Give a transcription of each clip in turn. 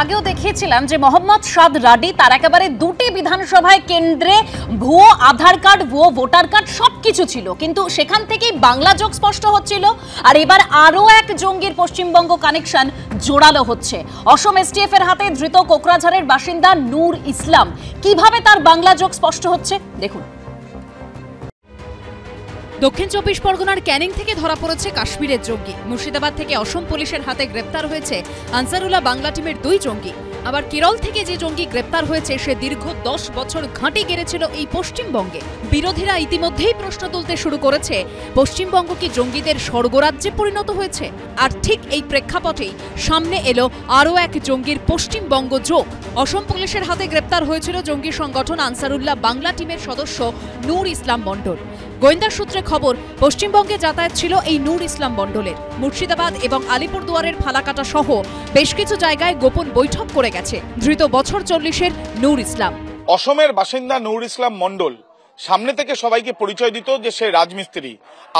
আগেও দেখিয়েছিলাম যে মোহাম্মদ সাদ রাডি তার একেবারে দুটি বিধানসভায় কেন্দ্রে ভুয়ো আধার কার্ড, ভুয়ো ভোটার কার্ড সবকিছু ছিল, কিন্তু সেখান থেকেই বাংলা যোগ স্পষ্ট হচ্ছিল। আর এবার আরও এক জঙ্গির পশ্চিমবঙ্গ কানেকশন জোরালো হচ্ছে। অসম এসটিএফ এর হাতে ধৃত কোকরাঝাড়ের বাসিন্দা নূর ইসলাম, কিভাবে তার বাংলা যোগ স্পষ্ট হচ্ছে দেখুন। দক্ষিণ চব্বিশ পরগনার ক্যানিং থেকে ধরা পড়েছে কাশ্মীরের জঙ্গি। মুর্শিদাবাদ থেকে অসম পুলিশের হাতে গ্রেপ্তার হয়েছে আনসারুল্লাহ বাংলা টিমের 2 জঙ্গি। আবার কেরল থেকে যে জঙ্গি গ্রেপ্তার হয়েছে সে দীর্ঘ 10 বছর ঘাঁটি গেড়েছিল এই পশ্চিমবঙ্গে। বিরোধীরা ইতিমধ্যেই প্রশ্ন তুলতে শুরু করেছে, পশ্চিমবঙ্গ কি জঙ্গিদের স্বর্গরাজ্যে পরিণত হয়েছে? আর ঠিক এই প্রেক্ষাপটেই সামনে এলো আরও এক জঙ্গির পশ্চিমবঙ্গ যোগ। অসম পুলিশের হাতে গ্রেপ্তার হয়েছিল জঙ্গি সংগঠন আনসারুল্লাহ বাংলা টিমের সদস্য নূর ইসলাম মণ্ডল। গোয়েন্দা সূত্রে খবর, পশ্চিমবঙ্গে যাতায়াত ছিল এই নূর ইসলাম মণ্ডলের। মুর্শিদাবাদ এবং আলিপুরদুয়ারের ফালাকাটা সহ বেশ কিছু জায়গায় গোপন বৈঠক করে গেছে ধৃত বছর 40-এর নূর ইসলাম। অসমের বাসিন্দা নূর ইসলাম মণ্ডল সামনে থেকে সবাইকে পরিচয় দিত যে সে রাজমিস্ত্রি,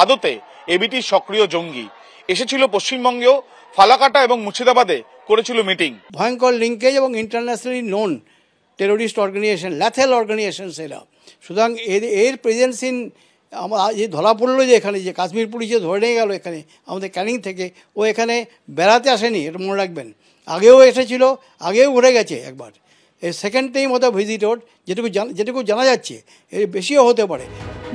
আদতে এবিটির সক্রিয় জঙ্গি। এসেছিল পশ্চিমবঙ্গেও, ফালাকাটা এবং মুর্শিদাবাদে করেছিল মিটিং। ভয়ঙ্কর লিঙ্কেজ এবং internationally known terrorist organization, lethal organization এরা। সুতরাং এর প্রেজেন্স ইন যে ধরা পড়লো যে এখানে যে কাশ্মীর পুলিশে ধরে নিয়ে গেল এখানে আমাদের ক্যানিং থেকে, ও এখানে বেড়াতে আসেনি, এটা মনে রাখবেন। আগেও এসেছিল, আগেও ঘুরে গেছে একবার। এই সেকেন্ড টাইম হয়তো ভিজিট ওর, যেটুকু জানা যাচ্ছে এর বেশিও হতে পারে।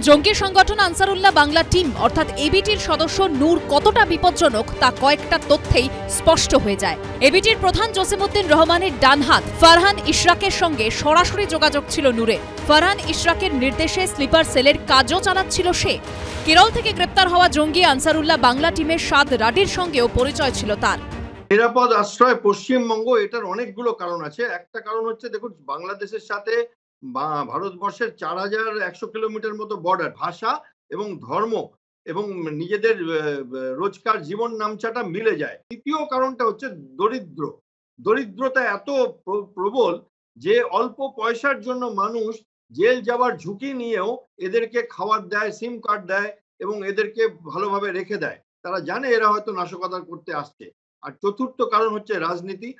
জঙ্গি সংগঠন আনসারুল্লাহ বাংলা টিম অর্থাৎ এবিটির সদস্য নূর কতটা বিপজ্জনক তা কয়েকটা তথ্যেই স্পষ্ট হয়ে যায়। এবিটির প্রধান জসিমউদ্দিন রহমানের ডানহাত ফারহান ইশরাকের সঙ্গে সরাসরি যোগাযোগ ছিল নূরের। ফারহান ইশরাকের নির্দেশে স্লিপার সেলের কাজও চালাচ্ছিল সে। কেরল থেকে গ্রেপ্তার হওয়া জঙ্গি আনসারুল্লাহ বাংলা টিমের সাদ রাডির সঙ্গেও পরিচয় ছিল তার। নিরাপদ আশ্রয় পশ্চিমবঙ্গ, এটার অনেকগুলো কারণ আছে। একটা কারণ হচ্ছে, দেখুন, বাংলাদেশের সাথে ভারতবর্ষের 4100 কিলোমিটার মতো বর্ডার। ভাষা এবং ধর্ম এবং নিজেদের রোজকার জীবন নামচাটা মিলে যায়। দ্বিতীয় কারণটা হচ্ছে দরিদ্রতা এত প্রবল যে অল্প পয়সার জন্য মানুষ জেল যাওয়ার ঝুঁকি নিয়েও এদেরকে খাবার দেয়, সিম কার্ড দেয় এবং এদেরকে ভালোভাবে রেখে দেয়। তারা জানে এরা হয়তো নাশকতা করতে আসছে। আর চতুর্থ কারণ হচ্ছে রাজনীতি।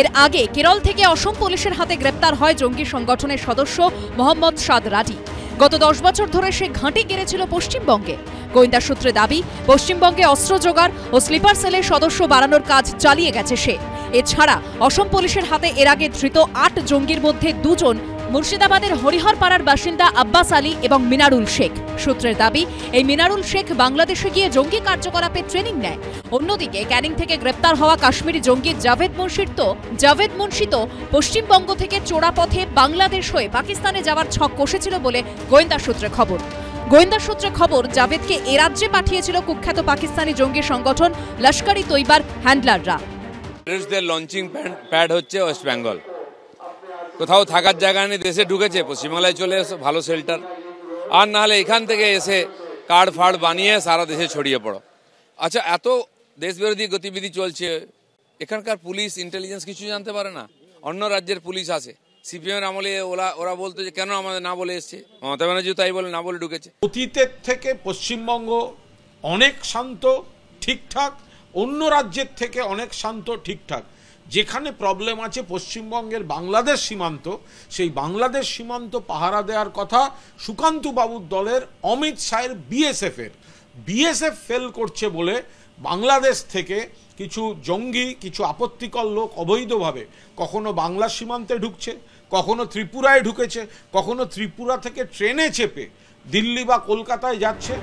এর আগে কেরল থেকে অসম পুলিশের হাতে গ্রেপ্তার হয় জঙ্গি সংগঠনের সদস্য মোহাম্মদ সাদ রাডি। গত 10 বছর ধরে সে ঘাঁটি গেড়েছিল পশ্চিমবঙ্গে। গোয়েন্দা সূত্রে দাবি, পশ্চিমবঙ্গে অস্ত্র জোগাড় ও স্লিপার সেলের সদস্য বাড়ানোর কাজ চালিয়ে গেছে সে। এছাড়া অসম পুলিশের হাতে এর আগে ধৃত 8 জঙ্গির মধ্যে 2 জন মুর্শিদাবাদের হরিহরপাড়ার বাসিন্দা আব্বাস আলী এবং মিনারুল শেখ। সূত্রের দাবি, এই মিনারুল শেখ বাংলাদেশে গিয়ে জঙ্গি কার্যকলাপে ট্রেনিং নেয়। অন্যদিকে ক্যানিং থেকে গ্রেপ্তার হওয়া কাশ্মীরি জঙ্গি জাভেদ মুন্সি তো পশ্চিমবঙ্গ থেকে চোরা পথে বাংলাদেশ হয়ে পাকিস্তানে যাওয়ার ছক কষেছিল বলে গোয়েন্দা সূত্রে খবর, জাভেদকে এ রাজ্যে পাঠিয়েছিল কুখ্যাত পাকিস্তানি জঙ্গি সংগঠন লস্কর-ই তৈবার হ্যান্ডলাররা। লঞ্চিং প্যাড হচ্ছে ওয়েস্ট বেঙ্গল। কোথাও থাকার জায়গা নেই, দেশে ঢুকেছে, পশ্চিমবাংলায় চলে এসো, ভালো শেল্টার। আর না হলে এখান থেকে এসে কার্ড ফার্ড বানিয়ে সারা দেশে ছড়িয়ে পড়ো। আচ্ছা, এত দেশবিরোধী গতিবিধি চলছে, এখানকার পুলিশ ইন্টেলিজেন্স কিছু জানতে পারে না? অন্য রাজ্যের পুলিশ আছে, সিপিএম আমলে ওরা বলতো যে কেন আমাদের না বলে এসছে, মমতা ব্যানার্জি তাই বলে না বলে ঢুকেছে। অতীতের থেকে পশ্চিমবঙ্গ অনেক শান্ত, ঠিকঠাক। অন্য রাজ্যের থেকে অনেক শান্ত, ঠিকঠাক। যেখানে প্রবলেম আছে পশ্চিমবঙ্গের বাংলাদেশ সীমান্ত, সেই বাংলাদেশ সীমান্ত পাহারা দেওয়ার কথা সুকান্ত বাবুর দলের অমিত শাহের বিএসএফ ফেল করছে বলে বাংলাদেশ থেকে কিছু জঙ্গি, কিছু আপত্তিকর লোক অবৈধভাবে কখনো বাংলা সীমান্তে ঢুকছে, কখনো ত্রিপুরায় ঢুকেছে, কখনো ত্রিপুরা থেকে ট্রেনে চেপে দিল্লি বা কলকাতায় যাচ্ছে।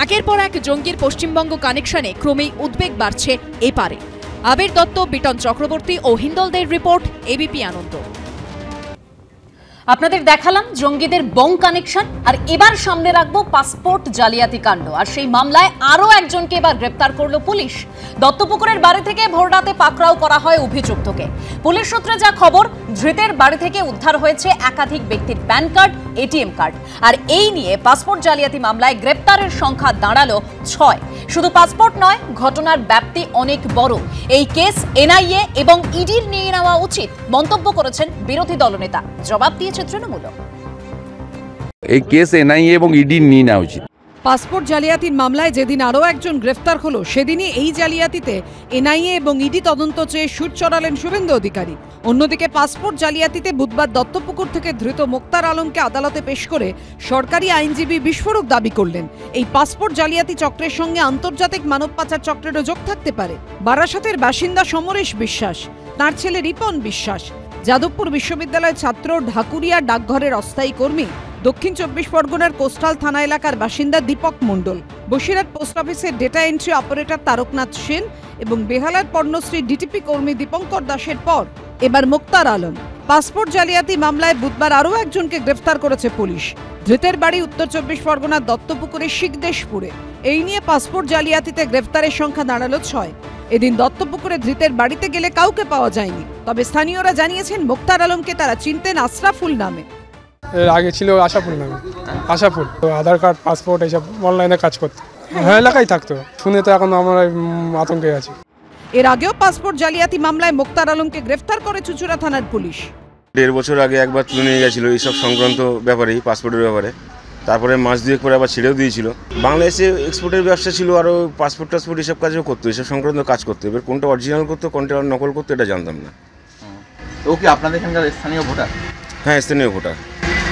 একের পর এক জঙ্গির পশ্চিমবঙ্গ কানেকশনে ক্রমেই উদ্বেগ বাড়ছে এপারে। আবির দত্ত, বিটন চক্রবর্তী ও হিন্দলদের রিপোর্ট, এবিপি আনন্দ। আপনাদের দেখালাম জঙ্গিদের বং কানেকশন, আর এবার সামনে রাখবো পাসপোর্ট জালিয়াতি কাণ্ড। আর সেই মামলায় আরও একজনকে এবার গ্রেপ্তার করলো পুলিশ। দত্তপুকুরের বাড়ি থেকে ভোররাতে পাকড়াও করা হয় অভিযুক্তকে। পুলিশ সূত্রে যা খবর, ধৃতের বাড়ি থেকে উদ্ধার হয়েছে একাধিক ব্যক্তির প্যান কার্ড, এটিএম কার্ড। আর এই নিয়ে পাসপোর্ট জালিয়াতি মামলায় গ্রেপ্তারের সংখ্যা দাঁড়ালো 6। শুধু পাসপোর্ট নয়, ঘটনার ব্যাপ্তি অনেক বড়। এই কেস এনআইএ এবং ইডির নিয়ে নেওয়া উচিত মন্তব্য করেছেন বিরোধী দলনেতা। জবাব দিয়েছে তৃণমূল। এই কেস এনআইএ এবং ইডির নিয়ে নেওয়া উচিত। পাসপোর্ট জালিয়াতির মামলায় যেদিন আরও একজন গ্রেফতার হলো, সেদিনই এই জালিয়াতিতে এনআইএ এবং ইডি তদন্ত চেয়ে সুর চড়ালেন শুভেন্দু অধিকারী। অন্যদিকে পাসপোর্ট জালিয়াতিতে বুধবার দত্তপুকুর থেকে ধৃত মোক্তার আলমকে আদালতে পেশ করে সরকারি আইনজীবী বিস্ফোরক দাবি করলেন, এই পাসপোর্ট জালিয়াতি চক্রের সঙ্গে আন্তর্জাতিক মানব পাচার চক্রেরও যোগ থাকতে পারে। বারাসাতের বাসিন্দা সমরেশ বিশ্বাস, তাঁর ছেলে রিপন বিশ্বাস, যাদবপুর বিশ্ববিদ্যালয়ের ছাত্র, ঢাকুরিয়া ডাকঘরের অস্থায়ী কর্মী, দক্ষিণ 24 পরগনার কোস্টাল থানা এলাকার বাসিন্দা দীপক মণ্ডল, বসিরহাট পোস্ট অফিসের data entry operator Taraknath Sen এবং বেহালার পর্ণশ্রী ডিটিপি কর্মী দীপঙ্কর দাসের পর এবার মোক্তার আলম। পাসপোর্ট জালিয়াতি মামলায় বুধবার আরও একজনকে গ্রেফতার করেছে পুলিশ। ধৃতের বাড়ি উত্তর 24 পরগনার দত্তপুকুরের শিকদেশপুরে। এই নিয়ে পাসপোর্ট জালিয়াতিতে গ্রেফতারের সংখ্যা দাঁড়ালো 6। এদিন দত্তপুকুরে ধৃতের বাড়িতে গেলে কাউকে পাওয়া যায়নি, তবে স্থানীয়রা জানিয়েছেন মোক্তার আলমকে তারা চিনতেন আশরাফুল নামে। এর আগে ছিল আশাপুর নামে, আশাপুর। তো আধার কার্ড, পাসপোর্ট এইসব অনলাইনে কাজ করতো, হ্যাঁ এলাকায় থাকতো। শুনে তো এখন আমরা আতঙ্কে আছি। এর আগেও পাসপোর্ট জালিয়াতি মামলায় মোক্তার আলমকে গ্রেফতার করে চুঁচুড়া থানার পুলিশ। 1.5 বছর আগে একবার তুলে নিয়ে গেছিল এইসব সংক্রান্ত ব্যাপারেই, পাসপোর্টের ব্যাপারে। তারপরে মাস 2 পরে আবার ছেড়েও দিয়েছিল। বাংলাদেশে এক্সপোর্টের ব্যবসা ছিল, আরও পাসপোর্ট টাসপোর্ট এসব কাজও করতো, এসব সংক্রান্ত কাজ করতো। এবার কোনটা অরিজিনাল করতো, কোনটা নকল করতো, এটা জানতাম না। ও কি আপনাদের এখানকার স্থানীয় ভোটার? হ্যাঁ, স্থানীয় ভোটার।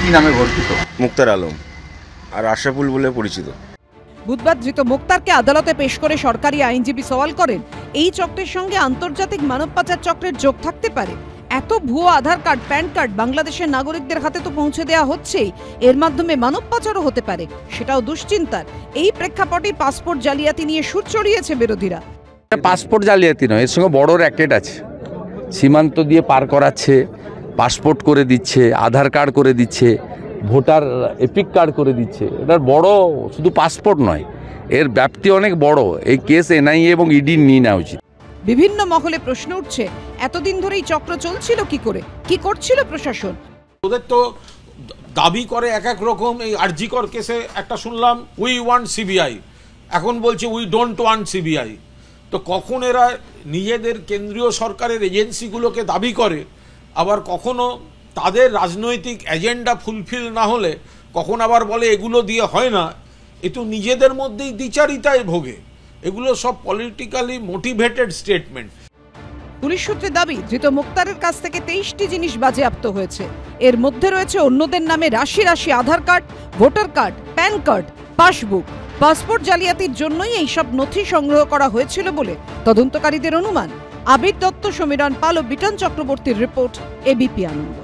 কি নামে ভোটিত? মুক্তার আলম, আর আশরাফুল বলে পরিচিত। বুধবার ধৃত মোক্তারকে আদালতে পেশ করে সরকারি আইনজীবী সওয়াল করেন, এই চক্রের সঙ্গে আন্তর্জাতিক মানব পাচার চক্রের যোগ থাকতে পারে। এত ভুয়ো আধার কার্ড, প্যান কার্ড বাংলাদেশের নাগরিকদের হাতে তো পৌঁছে দেওয়া হচ্ছেই, এর মাধ্যমে মানব পাচারও হতে পারে, সেটাও দুশ্চিন্তার। এই প্রেক্ষাপটে পাসপোর্ট জালিয়াতি নিয়ে সুর চড়িয়েছে বিরোধীরা। পাসপোর্ট জালিয়াতি নয়, এর সঙ্গে বড় র্যাকেট আছে। সীমান্ত দিয়ে পার করাচ্ছে, পাসপোর্ট করে দিচ্ছে, আধার কার্ড করে দিচ্ছে, ভোটার এপিক কার্ড করে দিচ্ছে। এটার বড় শুধু পাসপোর্ট নয়, এর ব্যাপ্তি অনেক বড়। এই কেস এনআইএ এবং ইডি নিয়ে নেওয়া উচিত। বিভিন্ন মহলে প্রশ্ন উঠছে, এতদিন ধরে এই চক্র চলছিল কি করে, কি করছিল প্রশাসন? ওদের তো দাবি করে এক এক রকম। এই আরজিকর কেসে একটা শুনলাম উই ওয়ান্ট সিবিআই, এখন বলছে উই ডোন্ট ওয়ান্ট সিবিআই। তো কখন এরা নিজেদের কেন্দ্রীয় সরকারের এজেন্সিগুলোকে দাবি করে, আবার কখনো তাদের রাজনৈতিক এজেন্ডা ফুলফিল না হলে কখন আবার বলে এগুলো দিয়ে হয় না। এ তো নিজেদের মধ্যেই দ্বিচারিতায় ভোগে। এগুলো সব পলিটিক্যালি মোটিভেটেড স্টেটমেন্ট। পুলিশ সূত্রে দাবি, ধৃত মোক্তারের কাছ থেকে 23টি জিনিস বাজেয়াপ্ত হয়েছে। এর মধ্যে রয়েছে অন্যদের নামে রাশি রাশি Aadhaar card, voter card, PAN card, passbook. Passport জালিয়াতির জন্যই এইসব নথি সংগ্রহ করা হয়েছিল বলে তদন্তকারীদের অনুমান। আবির দত্ত, সমীরণ পাল ও বিটন চক্রবর্তীর রিপোর্ট, এবিপি আনন্দ।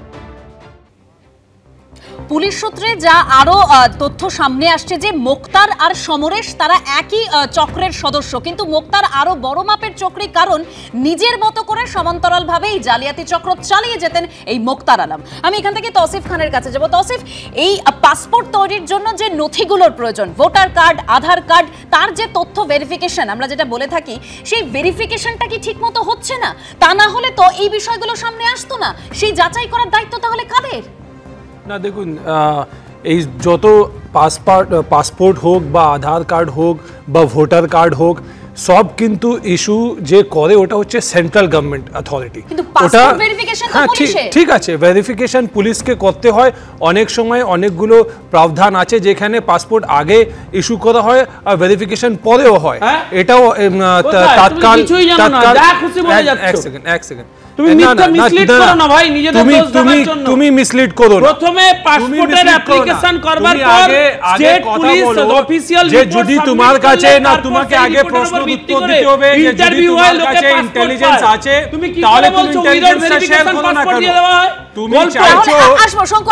পুলিশ সূত্রে যা আরো তথ্য সামনে আসছে যে মোক্তার আর সমরেশ তারা একই চক্রের সদস্য, কিন্তু মোক্তার আরো বড় মাপের চক্রী, কারণ নিজের মতো করে সমান্তরালভাবে এই জালিয়াতি চক্র চালিয়ে যেতেন এই মোক্তার আলম। আমি এখান থেকে তৌসিফ খানের কাছে যাব। তৌসিফ, এই পাসপোর্ট তৈরির জন্য যে নথিগুলোর প্রয়োজন, ভোটার কার্ড, আধার কার্ড, তার যে তথ্য ভেরিফিকেশন আমরা যেটা বলে থাকি, সেই ভেরিফিকেশনটা কি ঠিকমতো হচ্ছে না? তা না হলে তো এই বিষয়গুলো সামনে আসতো না। সেই যাচাই করার দায়িত্ব তাহলে কাদের? না দেখুন, এই যত পাসপোর্ট হোক বা আধার কার্ড হোক বা ভোটার কার্ড হোক, সব কিন্তু ইস্যু যে করে ওটা হচ্ছে সেন্ট্রাল গভর্নমেন্ট অথরিটি। ওটা হ্যাঁ ঠিক আছে, ভেরিফিকেশন পুলিশকে করতে হয়। অনেক সময় অনেকগুলো প্রাবধান আছে যেখানে পাসপোর্ট আগে ইস্যু করা হয় আর ভেরিফিকেশন পরেও হয়। এটাও তাৎকাল এক সেকেন্ড তুমি মিসলিড করো। প্রথমে পাসপোর্টের অ্যাপ্লিকেশন করবার পর স্টেট পুলিশ অফিশিয়াল যে যদি তোমার কাছে না, তোমাকে আগে প্রশ্ন উত্তর দিতে হবে যে যদি তোমার কাছে ইন্টেলিজেন্স আছে তাহলে তুমি ইন্টেলিজেন্সটা শেয়ার করো না কেন? তুমি চাইছো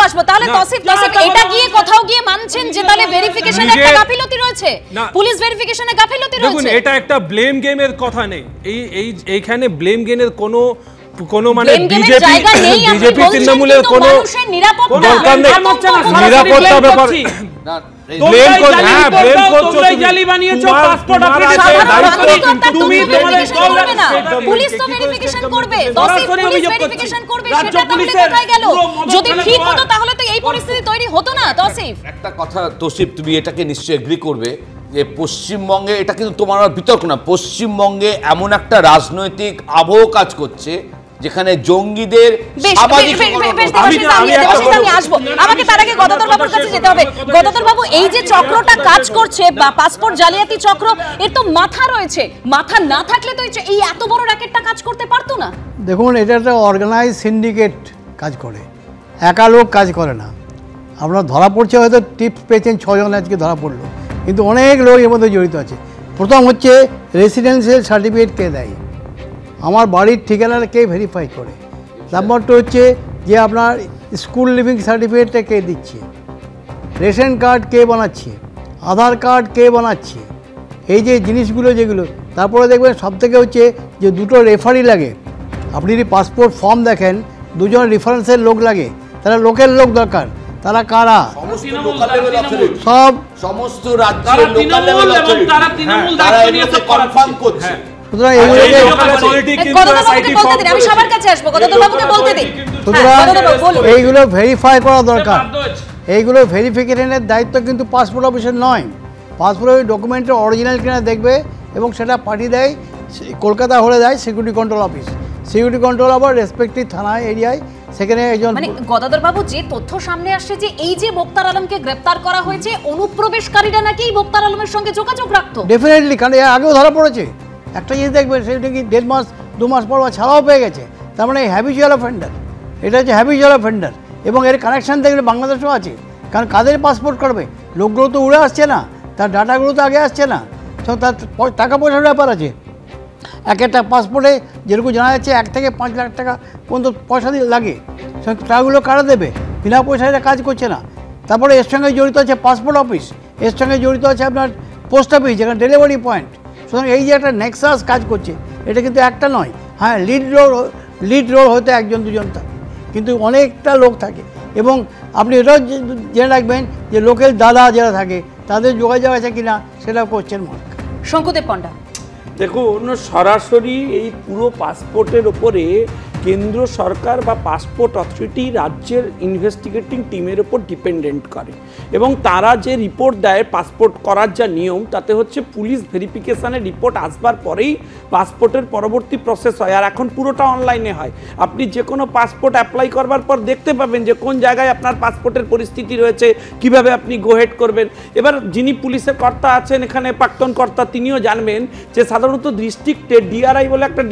আসবো তাহলে তৌসিফ এটা গিয়ে কোথাও গিয়ে মানছেন যে তাহলে ভেরিফিকেশনে একটা গাফিলতি রয়েছে, পুলিশ ভেরিফিকেশনে গাফিলতি রয়েছে? দেখুন, এটা একটা ব্লেম গেমের কথা নেই। এইখানে ব্লেম গেমের কোনো মানে বিজেপি তৃণমূলের কোনো দরকার নেই। নিরাপত্তা ব্যাপার একটা কথা তৌসিফ, তুমি এটাকে নিশ্চয়ই এগ্রি করবে যে পশ্চিমবঙ্গে, এটা কিন্তু তোমার বিতর্ক না, পশ্চিমবঙ্গে এমন একটা রাজনৈতিক আবহ কাজ করছে যেখানে জঙ্গিদের আমাকে তার আগে গদাধর বাবুর কাছে যেতে হবে। গদাধর বাবু, এই যে চক্রটা কাজ করছে বা পাসপোর্ট জালিয়াতি চক্র, এর তো মাথা রয়েছে, মাথা না থাকলে তো এই এত বড় র্যাকেটটা কাজ করতে পারতো না। দেখুন, এটা একটা অর্গানাইজ সিন্ডিকেট কাজ করে, একা লোক কাজ করে না। আপনার ধরা পড়ছে, হয়তো টিপস পেয়েছেন 6 জন আজকে ধরা পড়লো, কিন্তু অনেক লোক এর মধ্যে জড়িত আছে। প্রথম হচ্ছে রেসিডেন্সিয়াল সার্টিফিকেট কে দেয়, আমার বাড়ির ঠিকানাটা কে ভেরিফাই করে। নাম্বারটা হচ্ছে যে আপনার স্কুল লিভিং সার্টিফিকেটটা কে দিচ্ছে, রেশন কার্ড কে বানাচ্ছে, আধার কার্ড কে বানাচ্ছে, এই যে জিনিসগুলো যেগুলো। তারপরে দেখবেন সবথেকে হচ্ছে যে 2টো রেফারি লাগে। আপনি যদি পাসপোর্ট ফর্ম দেখেন, 2 জন রেফারেন্সের লোক লাগে, তারা লোকের লোক দরকার। তারা কারা? সব সমস্ত রাজ্যের লোকাল লেভেল অথরিটি, তারা এগুলোকে কনফার্ম করছে। সুতরাং এইগুলো ভেরিফাই করা দরকার। এইগুলো ভেরিফিকেশনের দায়িত্ব কিন্তু পাসপোর্ট অফিসের নয়। পাসপোর্ট অফিস ডকুমেন্টের অরিজিনাল কিনা দেখবে এবং সেটা পাঠিয়ে দেয়, কলকাতা হলে দেয় security control office. Security control আবার রেসপেক্টিভ থানায় এরিয়ায়, সেখানে একজন মানে গদাধর বাবু, যে তথ্য সামনে আসছে যে এই যে মোক্তার আলমকে গ্রেফতার করা হয়েছে, অনুপ্রবেশকারীরা নাকি মোক্তার আলমের সঙ্গে যোগাযোগ রাখতো। ডেফিনেটলি, কারণ এর আগেও ধরা পড়েছে। একটা জিনিস দেখবেন, সেটা কি 1.5 মাস 2 মাস পর ছাড়াও পেয়ে গেছে। তার মানে হ্যাবিচুয়াল অফেন্ডার, এটা হচ্ছে হ্যাবিচুয়াল অফেন্ডার। এবং এর কানেকশান দেখলে বাংলাদেশও আছে, কারণ কাদের পাসপোর্ট করবে, লোকগুলো তো উড়ে আসছে না, তার ডাটাগুলো তো আগে আসছে না, তো তার টাকা পয়সার ব্যাপার আছে। এক একটা পাসপোর্টে যেরকম জানা যাচ্ছে 1 থেকে 5 লাখ টাকা পর্যন্ত পয়সা দিয়ে লাগে। টাকাগুলো কারা দেবে? বিনা পয়সায় এটা কাজ করছে না। তারপরে এর সঙ্গে জড়িত আছে পাসপোর্ট অফিস, এর সঙ্গে জড়িত আছে আপনার পোস্ট অফিস, যেখানে ডেলিভারি পয়েন্ট। সুতরাং এই যে একটা নেক্সাস কাজ করছে, এটা কিন্তু একটা নয়। হ্যাঁ, লিড রোল হয়তো 1 2 জন থাকে, কিন্তু অনেকটা লোক থাকে। এবং আপনি এটাও জেনে রাখবেন যে লোকের দাদা যারা থাকে তাদের যোগাযোগ আছে কিনা, সেটা কোশ্চেন মার্ক। শঙ্কুদেব পণ্ডা, দেখুন, সরাসরি এই পুরো পাসপোর্টের ওপরে কেন্দ্র সরকার বা পাসপোর্ট অথরিটি রাজ্যের ইনভেস্টিগেটিং টিমের ওপর ডিপেন্ডেন্ট করে, এবং তারা যে রিপোর্ট দেয় পাসপোর্ট করার যা নিয়ম, তাতে হচ্ছে পুলিশ ভেরিফিকেশানের রিপোর্ট আসবার পরেই পাসপোর্টের পরবর্তী প্রসেস হয়। আর এখন পুরোটা অনলাইনে হয়। আপনি যে কোনো পাসপোর্ট অ্যাপ্লাই করবার পর দেখতে পাবেন যে কোন জায়গায় আপনার পাসপোর্টের পরিস্থিতি রয়েছে, কিভাবে আপনি গোহেড করবেন। এবার যিনি পুলিশের কর্তা আছেন এখানে, প্রাক্তন কর্তা, তিনিও জানবেন যে সাধারণত ডিস্ট্রিক্টে ডিআরআই বলে একটা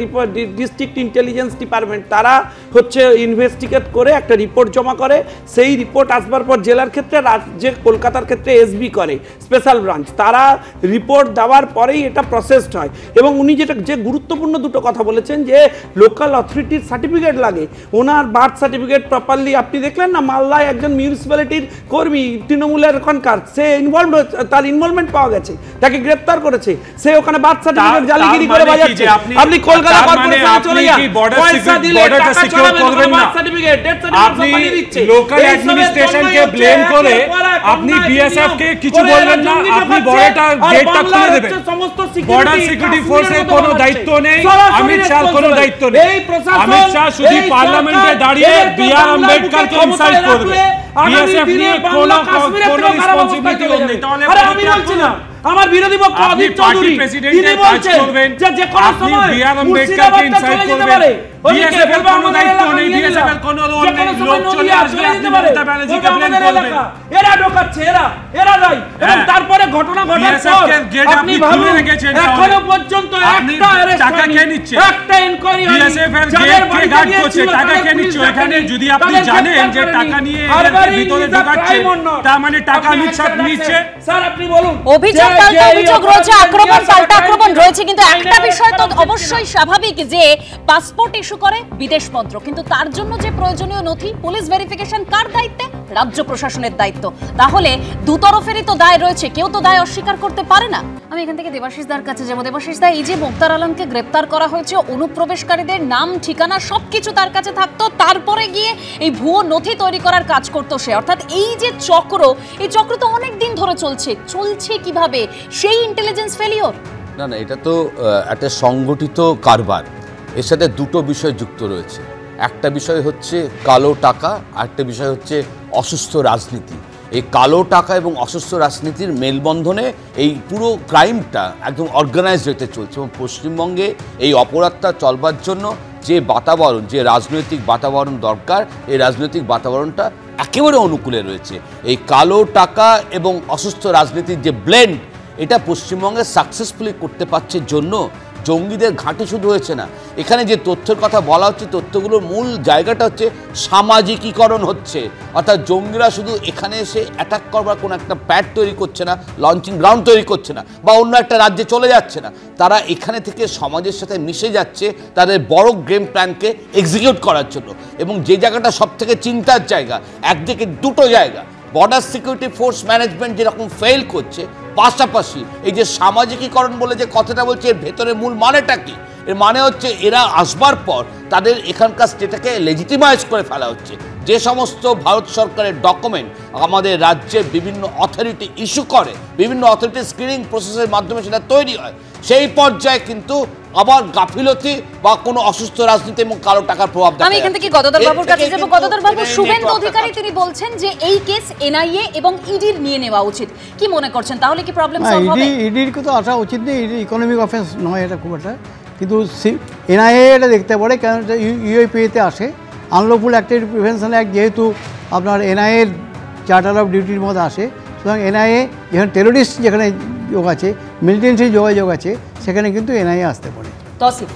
ডিস্ট্রিক্ট ইন্টেলিজেন্স ডিপার্টমেন্ট, তারা হচ্ছে ইনভেস্টিগেট করে একটা রিপোর্ট জমা করে। সেই রিপোর্ট আসবার পর জেলার ক্ষেত্রে, রাজ্যের কলকাতার ক্ষেত্রে এসবি করে, স্পেশাল ব্রাঞ্চ, তারা রিপোর্ট দেওয়ার পরেই এটা প্রসেসড হয়। এবং উনি যে গুরুত্বপূর্ণ 2টো কথা বলেছেন যে লোকাল অথরিটির সার্টিফিকেট লাগে, ওনার বার্থ সার্টিফিকেট প্রপারলি, আপনি দেখলেন না মালদায় একজন মিউনিসিপ্যালিটির কর্মী, তৃণমূলের ওখানকার, সে ইনভলভ, তার ইনভলভমেন্ট পাওয়া গেছে, তাকে গ্রেফতার করেছে, সে ওখানে বার্থ সার্টিফিকেট জালিগিরি করে বাজাচ্ছে। আপনি কলকাতা কর্পোরেশনে চলে যান, পয়সা দিলে টাকা ছড়াবে, বার্থ সার্টিফিকেট, ডেথ সার্টিফিকেট সব বানিয়ে দিচ্ছে। লোকাল অ্যাডমিনিস্ট্রেশনকে ব্লেম করে আপনি বিএসএফ কে কিছু বলবেন না, আপনি বর্ডারটা গেটটা খুলে দেবেন। বর্ডার সিকিউরিটি ফোর্সের কোনো দায়িত্ব নেই, অমিত শাহ কোনো দায়িত্ব নেই। অমিত শাহ শুধু পার্লামেন্টে দাঁড়িয়ে বি.আর. আম্বেদকরকে ইনসাল্ট করবে, বিএসএফ নিয়ে কোনো রেসপন্সিবিলিটি নেই। আরে আমি বলছি না, আমার বিরোধী পক্ষ অধীর চৌধুরী, তিনি বলছেন যে কোনো সময় বি.আর. আম্বেদকরকে ইনসাল্ট করবেন। বিএসএফ এর কোনো দায়িত্ব নেই, বিএসএফ এর কোনো রোল নেই, লোক চলে আসবে আপনি মমতা ব্যানার্জিকে ব্লেম করবেন। এরা ঢোকাচ্ছে, এরা নাই। এবং তারপরে ঘটনা ঘটার পর আপনি ভাবুন এখনো পর্যন্ত একটা অ্যারেস্ট টাকা কে নিচ্ছে, একটা এনকোয়ারি হয়নি, বিএসএফ এর গেট কে গার্ড করছে, টাকা কে নিচ্ছে। এখানে যদি আপনি জানেন যে টাকা নিয়ে ভিতরে ঢোকাচ্ছে, তার মানে টাকা নিচ্ছে। স্যার আপনি বলুন, অভিযোগ পাল্টা অভিযোগ রয়েছে, আক্রমণ পাল্টা আক্রমণ রয়েছে, কিন্তু একটা বিষয় তো অবশ্যই স্বাভাবিক যে পাসপোর্ট ইস্যু করে বিদেশ মন্ত্রক, কিন্তু তার জন্য যে প্রয়োজনীয় নথি, পুলিশ ভেরিফিকেশন কার দায়িত্বে? রাজ্য প্রশাসনের দায়িত্ব। তাহলে দুতরফেরই তো দায় রয়েছে, কেউ তো দায় অস্বীকার করতে পারে না। আমি এখান থেকে দেবাশিস দার কাছে যাবো। দেবাশিস দা, এই যে মোক্তার আলমকে গ্রেপ্তার করা হয়েছে, অনুপ্রবেশকারীদের নাম ঠিকানা সবকিছু তার কাছে থাকতো, তারপরে গিয়ে এই ভুয়ো নথি তৈরি করার কাজ করতো সে। অর্থাৎ এই যে চক্র, এই চক্র তো অনেক দিন ধরে চলছে কিভাবে? সেই ইন্টেলিজেন্স ফেলিওর? না, এটা তো একটা সংগঠিত কারবার। এর সাথে 2টো বিষয় যুক্ত রয়েছে। একটা বিষয় হচ্ছে কালো টাকা, আরেকটা বিষয় হচ্ছে অসুস্থ রাজনীতি। এই কালো টাকা এবং অসুস্থ রাজনীতির মেলবন্ধনে এই পুরো ক্রাইমটা একদম অর্গানাইজড হতে চলছে, এবং পশ্চিমবঙ্গে এই অপরাধটা চলবার জন্য যে বাতাবরণ, যে রাজনৈতিক বাতাবরণ দরকার, এই রাজনৈতিক বাতাবরণটা একেবারে অনুকূলে রয়েছে। এই কালো টাকা এবং অসুস্থ রাজনীতির যে ব্লেন্ড, এটা পশ্চিমবঙ্গে সাকসেসফুলি করতে পারছে জন্য জঙ্গিদের ঘাঁটি শুধু হয়েছে না, এখানে যে তথ্যের কথা বলা হচ্ছে, তথ্যগুলোর মূল জায়গাটা হচ্ছে সামাজিকীকরণ হচ্ছে। অর্থাৎ জঙ্গিরা শুধু এখানে এসে অ্যাটাক করবার কোনো একটা প্যাড তৈরি করছে না, লঞ্চিং গ্রাউন্ড তৈরি করছে না, বা অন্য একটা রাজ্যে চলে যাচ্ছে না, তারা এখানে থেকে সমাজের সাথে মিশে যাচ্ছে তাদের বড় গেম প্ল্যানকে এক্সিকিউট করার জন্য। এবং যে জায়গাটা সব থেকে চিন্তার জায়গা, একদিকে দুটো জায়গা, বর্ডার সিকিউরিটি ফোর্স ম্যানেজমেন্ট যেরকম ফেল করছে, পাশাপাশি এই যে সামাজিকীকরণ বলে যে কথাটা বলছে, এর ভেতরে মূল মানেটা কি? এর মানে হচ্ছে এরা আসবার পর তাদের এখানকার স্টেটাকে লেজিটিমাইজ করে ফেলা হচ্ছে। যে সমস্ত ভারত সরকারের ডকুমেন্ট আমাদের রাজ্যের বিভিন্ন অথরিটি ইস্যু করে, বিভিন্ন অথরিটি স্ক্রিনিং প্রসেসের মাধ্যমে সেটা তৈরি হয়, সেই পর্যায়ে কিন্তু আবার গাফিলতি বা কোনো অসুস্থ রাজনীতি এবং কালো টাকার প্রভাব দেখা। আমি এখান থেকে গদাধর বাবুর কাছে যাব। গদাধর বাবু, শুভেন্দু অধিকারী তিনি বলছেন যে এই কেস এনআইএ এবং ইডির নিয়ে নেওয়া উচিত, কি মনে করছেন তাহলে কি প্রবলেম সলভ হবে? ইডির তো আসা উচিত নেই, ইডি ইকোনমিক অফেন্স নয় এটা খুব একটা, কিন্তু এনআইএ এটা দেখতে পারে, কারণ এটা ইউএপিএতে আসে, আনলফুল অ্যাক্টিভিটি প্রিভেনশন অ্যাক্ট যেহেতু আপনার এনআইএর চার্টার অফ ডিউটির মধ্যে আসে, সুতরাং এনআইএ যেখানে টেরোরিস্ট যেখানে যোগ আছে, মিলিটেন্সি যোগাযোগ আছে, সেখানে কিন্তু এনআইএ আসতে পারে। তৌসিফ,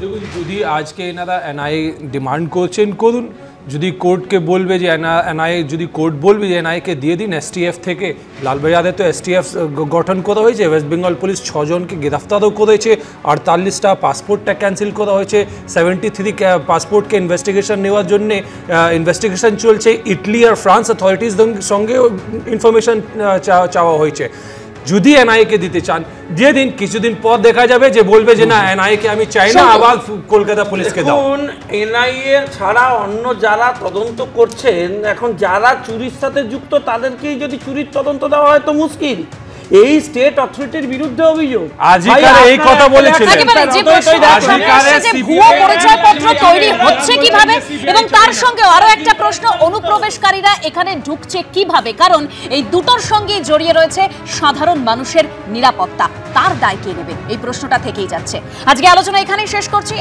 দেখুন, যদি আজকে এনারা এনআইএ ডিমান্ড করছেন করুন, যদি কোর্টকে বলবে যে এনআইএ, যদি কোর্ট বলবে যে এনআইএকে দিয়ে দিন এসটিএফ থেকে, লালবাজারে তো এসটিএফ গঠন করা হয়েছে, ওয়েস্ট বেঙ্গল পুলিশ 6 জনকে গ্রেফতারও করেছে, 48টা পাসপোর্টটা ক্যান্সেল করা হয়েছে, 73 পাসপোর্টকে ইনভেস্টিগেশন নেওয়ার জন্য ইনভেস্টিগেশন চলছে, ইটালি আর ফ্রান্স অথরিটিস সঙ্গেও ইনফরমেশন চাওয়া হয়েছে। যদি এনআইএকে দিতে চান দিয়ে দিন, কিছুদিন পর দেখা যাবে যে বলবে যে না এনআইএকে আমি চাই না, আবার কলকাতা পুলিশকে দাও। এখন এনআইএ ছাড়া অন্য যারা তদন্ত করছেন, এখন যারা চুরির সাথে যুক্ত তাদেরকেই যদি চুরির তদন্ত দেওয়া হয় তো মুশকিল। এই স্টেট অথরিটির বিরুদ্ধে অভিযোগ, আজিকারে এই কথা বলেছিলেন, ভুয়ো পরিচয়পত্র তৈরি হচ্ছে কিভাবে, এবং তার সঙ্গে আরো একটা প্রশ্ন, অনুপ্রবেশকারীরা এখানে ঢুকছে কিভাবে, কারণ এই দুটোর সঙ্গে জড়িয়ে রয়েছে সাধারণ মানুষের নিরাপত্তা, তার দায় কে নেবে, এই প্রশ্নটা থেকেই যাচ্ছে। আজকে আলোচনা এখানেই শেষ করছি।